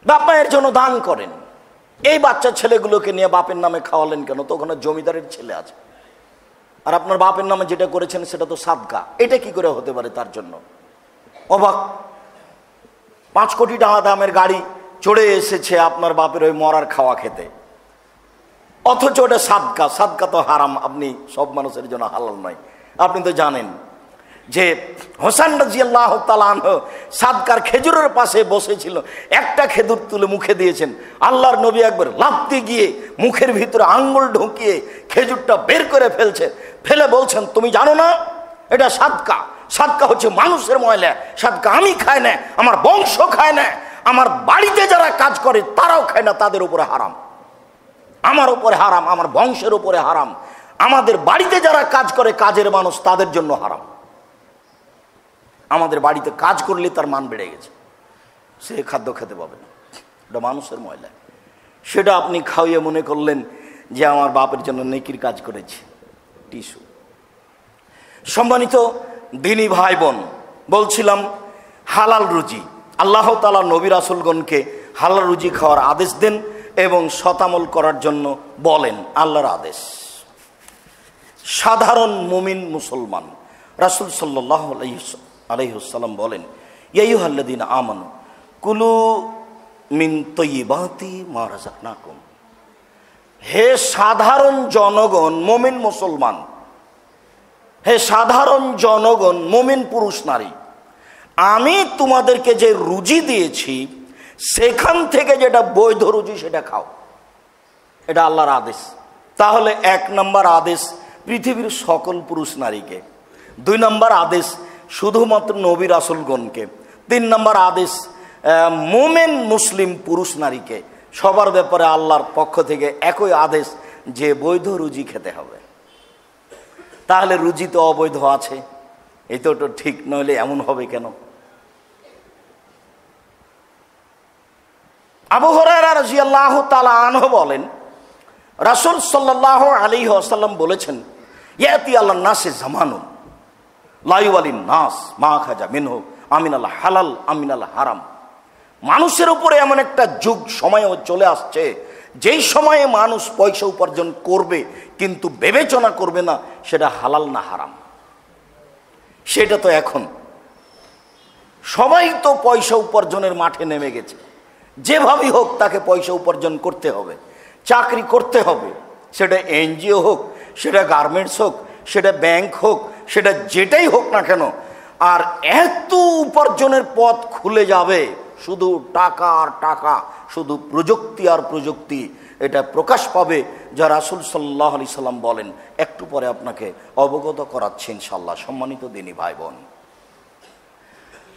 বাপ মায়ের জন্য দান করেন। এই বাচ্চা ছেলেগুলোকে নিয়ে বাপের নামে খাওয়ালেন কেন? তো ওখানে জমিদারের ছেলে আছে, আর আপনার বাপের নামে যেটা করেছেন সেটা তো সাদকা। এটা কি করে হতে পারে? তার জন্য অবাক। 5 কোটি টাকা দামের গাড়ি চড়ে এসেছে আপনার বাপের ওই মরার খাওয়া খেতে, অথচ ওটা সাদকা। সাদকা তো হারাম, আপনি সব মানুষের জন্য হালাল নয়। আপনি তো জানেন যে হোসেন রাদিয়াল্লাহু তাআলা আনহু সাদকার খেজুরের পাশে বসেছিল, একটা খেজুর তুলে মুখে দিয়েছেন, আল্লাহর নবী একবার লাফতে গিয়ে মুখের ভিতরে আঙ্গুল ঢুকিয়ে খেজুরটা বের করে ফেলে বলছেন, তুমি জানো না এটা সাদকা? সাদকা হচ্ছে মানুষের ময়লা। সাদকা আমি খাই না, আমার বংশ খায় না, আমার বাড়িতে যারা কাজ করে তারাও খায় না, তাদের উপরে হারাম। আমার উপরে হারাম, আমার বংশের উপরে হারাম, আমাদের বাড়িতে যারা কাজ করে কাজের মানুষ তাদের জন্য হারাম। আমাদের বাড়িতে কাজ করলে তার মান বেড়ে গেছে, সে খাদ্য খেতে পাবে না, এটা মানুষের ময়লা। সেটা আপনি খাওয়িয়ে মনে করলেন যে আমার বাপের জন্য নেকির কাজ করেছে। টিস্যু। সম্মানিত দিনী ভাই বোন, বলছিলাম হালাল রুজি। আল্লাহ তাআলা নবী রাসূলগণকে হালাল রুজি খাওয়ার আদেশ দেন এবং শতামল করার জন্য বলেন, আল্লাহর আদেশ। সাধারণ মুমিন মুসলমান রাসূল সাল্লাল্লাহু আলাইহি ওয়াসাল্লাম বলেন, ইয়া আইয়ুহাল্লাযীনা আমানু কুলু মিন তাইয়্যিবাতি মা রাযাকনাকুম। হে সাধারণ জনগণ, মুমিন মুসলমান, হে সাধারণ জনগণ, মুমিন পুরুষ নারী, আমি তোমাদেরকে যে রুজি দিয়েছি সেখান থেকে যেটা বৈধ রুজি সেটা খাও। এটা আল্লাহর আদেশ। তাহলে 1 নম্বর আদেশ পৃথিবীর সকল পুরুষ নারীকে, 2 নম্বর আদেশ শুধুমাত্র নবী রাসূলগণকে, 3 নম্বর আদেশ মুমিন মুসলিম পুরুষ নারীকে। সবার ব্যাপারে আল্লাহর পক্ষ থেকে একই আদেশ যে বৈধ রুজি খেতে হবে। তাহলে রুজি তো অবৈধ আছে, এই তো ঠিক নইলে এমন হবে কেন? আবু হুরায়রা রাদিয়াল্লাহু তাআলা আনহু বলেন, রাসূল সাল্লাল্লাহু আলাইহি ওয়াসাল্লাম বলেছেন, ইয়াতি আলান নাসে জামানুন লা ইউওয়ালিন নাস মা খাজা মিনহু আমিনাল হালাল আমিনাল হারাম। মানুষের উপরে এমন একটা যুগ সময় চলে আসছে যেই সময়ে মানুষ পয়সা উপার্জন করবে কিন্তু বিবেচনা করবে না সেটা হালাল না হারাম। সেটা তো এখন সবাই তো পয়সা উপার্জনের মাঠে নেমে গেছে, যেভাবেই হোক তাকে পয়সা উপার্জন করতে হবে, চাকরি করতে হবে, সেটা এনজিও হোক, সেটা গার্মেন্টস হোক, সেটা ব্যাংক হোক, সেটা যেটাই হোক না কেন। আর এত উপার্জনের পথ খুলে যাবে, শুধু টাকা আর টাকা, শুধু প্রযুক্তি আর প্রযুক্তি, এটা প্রকাশ পাবে যা রাসূল সাল্লাল্লাহু আলাইহি সাল্লাম বলেন। একটু পরে আপনাকে অবগত করাচ্ছি ইনশাআল্লাহ। সম্মানিত দিনী ভাই বোন,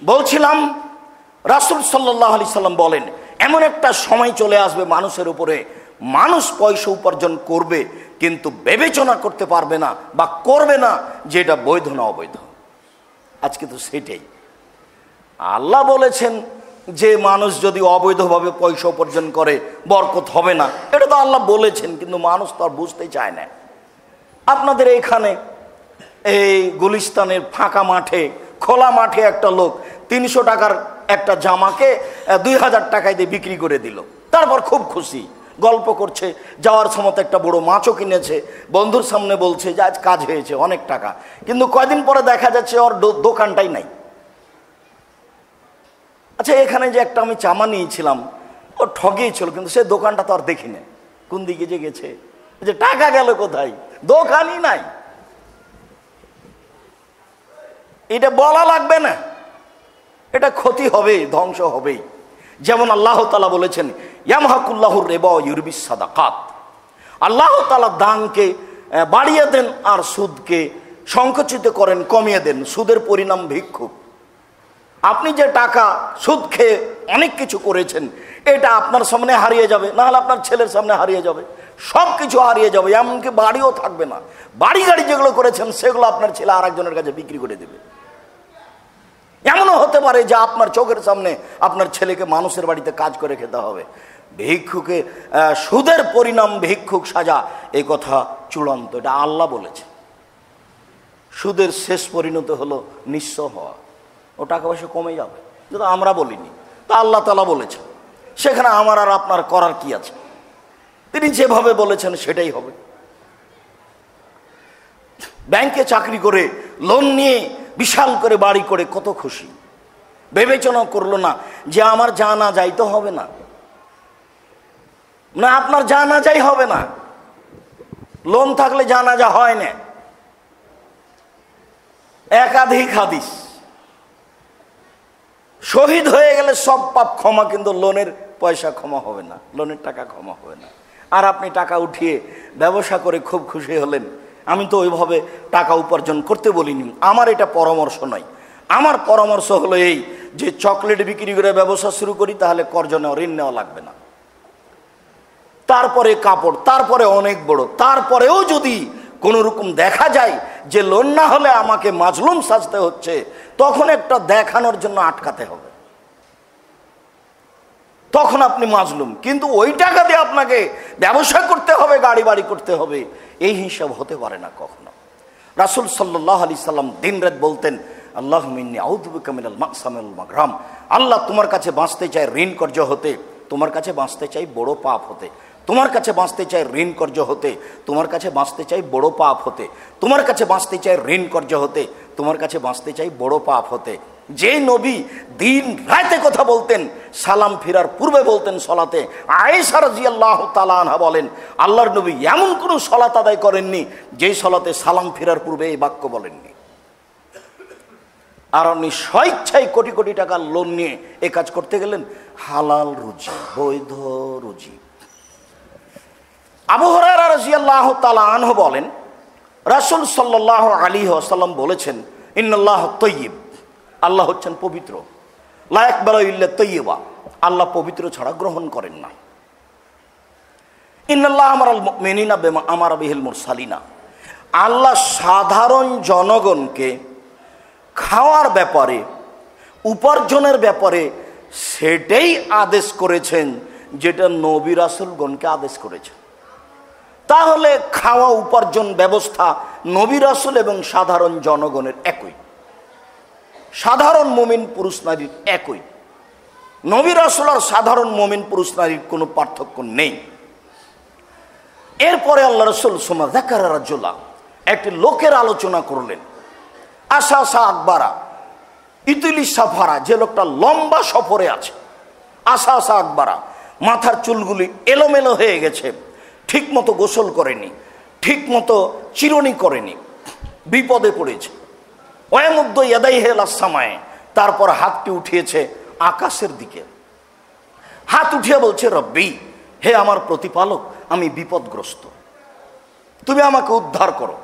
বলছিলাম রাসূল সাল্লাল্লাহু আলাইহি সাল্লাম বলেন এমন একটা সময় চলে আসবে মানুষের উপরে, মানুষ পয়সা উপার্জন করবে কিন্তু বিবেচনা করতে পারবে না বা করবে না যে এটা বৈধ না অবৈধ। আজকে তো সেটাই। আল্লাহ বলেছেন যে মানুষ যদি অবৈধভাবে পয়সা উপার্জন করে বরকত হবে না, এটা তো আল্লাহ বলেছেন, কিন্তু মানুষ তো আর বুঝতে চায় না। আপনাদের এখানে এই গুলিস্তানের ফাঁকা মাঠে, খোলা মাঠে একটা লোক 300 টাকার একটা জামাকে 2000 টাকায় দিয়ে বিক্রি করে দিল। তারপর খুব খুশি, গল্প করছে, যাওয়ার সময় একটা বড় মাছও কিনেছে, বন্ধুর সামনে বলছে যে আজ কাজ হয়েছে, অনেক টাকা। কিন্তু কয়দিন পরে দেখা যাচ্ছে ওর দোকানটাই নাই। আচ্ছা, এখানে যে একটা আমি জামা নিয়েছিলাম ও ঠগিয়েছিল, কিন্তু সে দোকানটা তো আর দেখি না, কোন দিকে যে গেছে, যে টাকা গেল কোথায়, দোকানই নাই। এটা বলা লাগবে না, এটা ক্ষতি হবে, ধ্বংস হবেই। যেমন আল্লাহ তাআলা বলেছেন ইয়ামহাকুল্লাহুর রিবা ওয়া ইউরবিস সাদাকাত। আল্লাহ তাআলা দানকে বাড়িয়ে দেন আর সুদকে সংকুচিত করেন, কমিয়ে দেন। সুদের পরিণাম ভিক্ষুক। আপনি যে টাকা সুদ খেয়ে অনেক কিছু করেছেন, এটা আপনার সামনে হারিয়ে যাবে, না হলে আপনার ছেলের সামনে হারিয়ে যাবে, সব কিছু হারিয়ে যাবে, এমনকি বাড়িও থাকবে না। বাড়ি গাড়ি যেগুলো করেছেন সেগুলো আপনার ছেলে আর একজনের কাছে বিক্রি করে দেবে। এমনও হতে পারে যে আপনার চোখের সামনে আপনার ছেলেকে মানুষের বাড়িতে কাজ করে খেতে হবে। ভিক্ষুকে সুদের পরিণাম ভিক্ষুক সাজা, এই কথা চূড়ান্ত, এটা আল্লাহ বলেছে। সুদের শেষ পরিণত হলো নিঃস্ব হওয়া, ও টাকা পয়সা কমে যাবে, যেটা আমরা বলিনি, তা আল্লাহ তাআলা বলেছেন। সেখানে আমার আর আপনার করার কি আছে? তিনি যেভাবে বলেছেন সেটাই হবে। ব্যাংকে চাকরি করে লোন নিয়ে বিশাল করে বাড়ি করে কত খুশি, বিবেচনা করলো না যে আমার যা না যাই তো হবে না, না আপনার যা না যাই হবে না। লোন থাকলে জানাজা হয় না। একাধিক হাদিস, শহীদ হয়ে গেলে সব পাপ ক্ষমা, কিন্তু লোনের পয়সা ক্ষমা হবে না, লোনের টাকা ক্ষমা হবে না। আর আপনি টাকা উঠিয়ে ব্যবসা করে খুব খুশি হলেন। আমি তো ওইভাবে টাকা উপার্জন করতে বলিনি, আমার এটা পরামর্শ নয়। আমার পরামর্শ হলো এই যে চকলেট বিক্রি করে ব্যবসা শুরু করি, তাহলে কর্জ নেওয়া, ঋণ নেওয়া লাগবে না। তারপরে কাপড়, তারপরে অনেক বড়, তারপরেও যদি কোন রকম দেখা যায় যে লোন না হলে আমাকে মাজলুম সাজতে হচ্ছে, তখন একটা দেখানোর জন্য আটকাতে হবে, তখন আপনি মাজলুম। কিন্তু ওই টাকা দিয়ে আপনাকে ব্যবসা করতে হবে, গাড়ি বাড়ি করতে হবে, এই হিসাব হতে পারে না কখনো। রাসূল সাল্লাল্লাহু আলাইহি সাল্লাম দিন রাত বলতেন, আল্লাহুম্মা ইন্নী আউযু বিকা মিনাল মাকসামি ওয়াল মাগরাম। আল্লাহ, তোমার কাছে বাঁচতে চাই ঋণ কর্জ হতে, তোমার কাছে বাঁচতে চাই বড় পাপ হতে। তোমার কাছে বাঁচতে চাই ঋণ কর্জ হতে, তোমার কাছে বাঁচতে চাই বড় পাপ হতে। তোমার কাছে বাঁচতে চাই ঋণ কর্জ হতে, তোমার কাছে বাঁচতে চাই বড় পাপ হতে। যে নবী দিন রাতে কথা বলতেন, সালাম ফিরার পূর্বে বলতেন সলাতে। আয়েশা রাদিয়াল্লাহু তাআলা আনহা বলেন, আল্লাহর নবী এমন কোনো সলাত আদায় করেননি যেই সলাতে সালাম ফিরার পূর্বে এই বাক্য বলেননি। আর আপনি স্বেচ্ছায় কোটি কোটি টাকার লোন নিয়ে এ কাজ করতে গেলেন। হালাল রুজি, বৈধ রুজি। আবু হুরায়রা রাদিয়াল্লাহু তাআলা আনহু বলেন, রাসূল সাল্লাল্লাহু আলাইহি ওয়াসাল্লাম বলেছেন, ইন্নাল্লাহ তাইয়্যিব, আল্লাহ হচ্ছেন পবিত্র। লা ইয়াকবালু ইল্লা তাইয়্যিবা, আল্লাহ পবিত্র ছাড়া গ্রহণ করেন না। ইন্নাল্লাহ আমারাল মুমিনিনা বিমা আমারা বিহিল মুরসালিনা, আল্লাহ সাধারণ জনগণকে খাওয়ার ব্যাপারে, উপার্জনের ব্যাপারে সেটাই আদেশ করেছেন যেটা নবী রাসূলগণকে আদেশ করেছেন। তাহলে খাওয়া উপার্জন ব্যবস্থা নবী রাসূল এবং সাধারণ জনগণের একই, সাধারণ মুমিন পুরুষ নারীর একই। নবী রাসূল আর সাধারণ মুমিন পুরুষ নারীর কোনো পার্থক্য নেই। এরপরে আল্লাহ রাসূল সুম্মা যাকারা রাজুলা, একটি লোকের আলোচনা করলেন। আশা আকবারা ইতিলি সাফারা, যে লোকটা লম্বা সফরে আছে। আশা আকবারা, মাথার চুলগুলি এলোমেলো হয়ে গেছে, ঠিক মতো গোসল করেনি, ঠিক মতো চিরুনি করেনি, বিপদে পড়েছে। ওয়ামুদ্দ ইয়াদাইহি ইলাস সামায়ে, তারপর হাতটি উঠিয়েছে আকাশের দিকে। হাত উঠিয়ে বলছে, রব্বি, হে আমার প্রতিপালক, আমি বিপদগ্রস্ত, তুমি আমাকে উদ্ধার করো।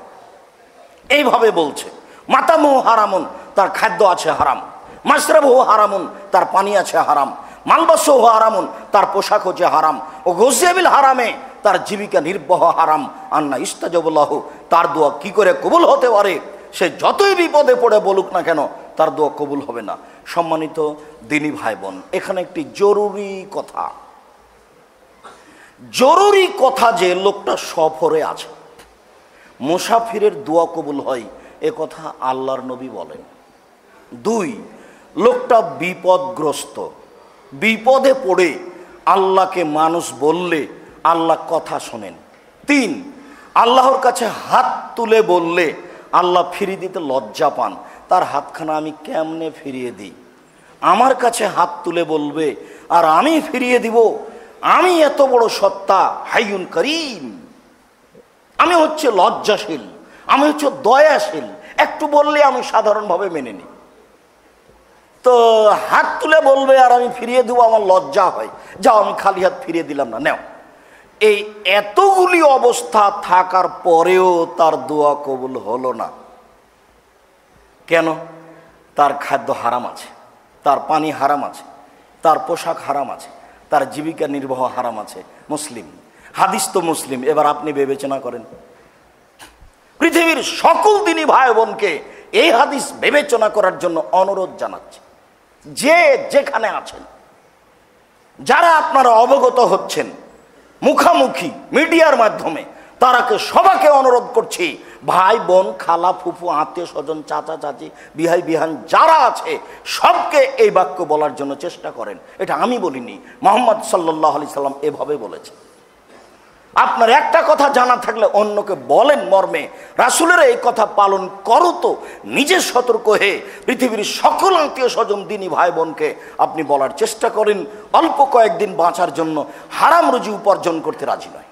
এইভাবে বলছে। মাতামুহু হারামুন, তার খাদ্য আছে হারাম। মাশরাবুহু হারামুন, তার পানি আছে হারাম। মালবাসুহু হারামুন, তার পোশাক হচ্ছে হারাম। ও গুযিয়াবিল হারামে, তার জীবিকা নির্বাহ হারাম। আন্না ইস্তাজাবু লাহু, তার দোয়া কি করে কবুল হতে পারে? সে যতই বিপদে পড়ে বলুক না কেন, তার দোয়া কবুল হবে না। সম্মানিত দিনী ভাই বোন, এখানে একটি জরুরি কথা, জরুরি কথা যে লোকটা সফরে আছে, মুসাফিরের দোয়া কবুল হয় এ কথা আল্লাহর নবী বলেন। 2, লোকটা বিপদগ্রস্ত, বিপদে পড়ে আল্লাহকে মানুষ বললে আল্লাহ কথা শোনেন। 3, আল্লাহর কাছে হাত তুলে বললে আল্লাহ ফিরিয়ে দিতে লজ্জা পান। তার হাতখানা আমি কেমনে ফিরিয়ে দিই? আমার কাছে হাত তুলে বলবে আর আমি ফিরিয়ে দিব? আমি এত বড় সত্তা, হাইয়ুন করিম, আমি হচ্ছে লজ্জাশীল, আমি হচ্ছে দয়াশীল। একটু বললে আমি সাধারণভাবে মেনে নিই, তো হাত তুলে বলবে আর আমি ফিরিয়ে দেবো, আমার লজ্জা হয়। যাও, আমি খালি হাত ফিরিয়ে দিলাম না, নেও। এই এতগুলি অবস্থা থাকার পরেও তার দোয়া কবুল হলো না। কেন? তার খাদ্য হারাম আছে, তার পানি হারাম আছে, তার পোশাক হারাম আছে, তার জীবিকা নির্বাহ হারাম আছে। মুসলিম, হাদিস তো মুসলিম। এবার আপনি বিবেচনা করেন, পৃথিবীর সকল দিনী ভাই বোনকে এই হাদিস বিবেচনা করার জন্য অনুরোধ জানাচ্ছি। যে যেখানে আছেন, যারা আপনারা অবগত হচ্ছেন মুখামুখি মিডিয়ার মাধ্যমে, তারাকে সবাইকে অনুরোধ করছি, ভাই বোন, খালা ফুফু, আত্মীয় স্বজন, চাচা চাচি, বিহাই বিহান যারা আছে সবকে এই বাক্য বলার জন্য চেষ্টা করেন। এটা আমি বলিনি, মুহাম্মদ সাল্লাল্লাহু আলাইহি সাল্লাম এভাবে বলেছে। আপনার একটা কথা জানা থাকলে অন্যকে বলেন মর্মে রাসূলের এই কথা পালন করো, তো নিজে সতর্ক হয়ে পৃথিবীর সকল আত্মীয় স্বজন, দিনী ভাই বোনকে আপনি বলার চেষ্টা করেন অল্প কয়েকদিন বাঁচার জন্য হারাম রুজি উপার্জন করতে রাজি নয়।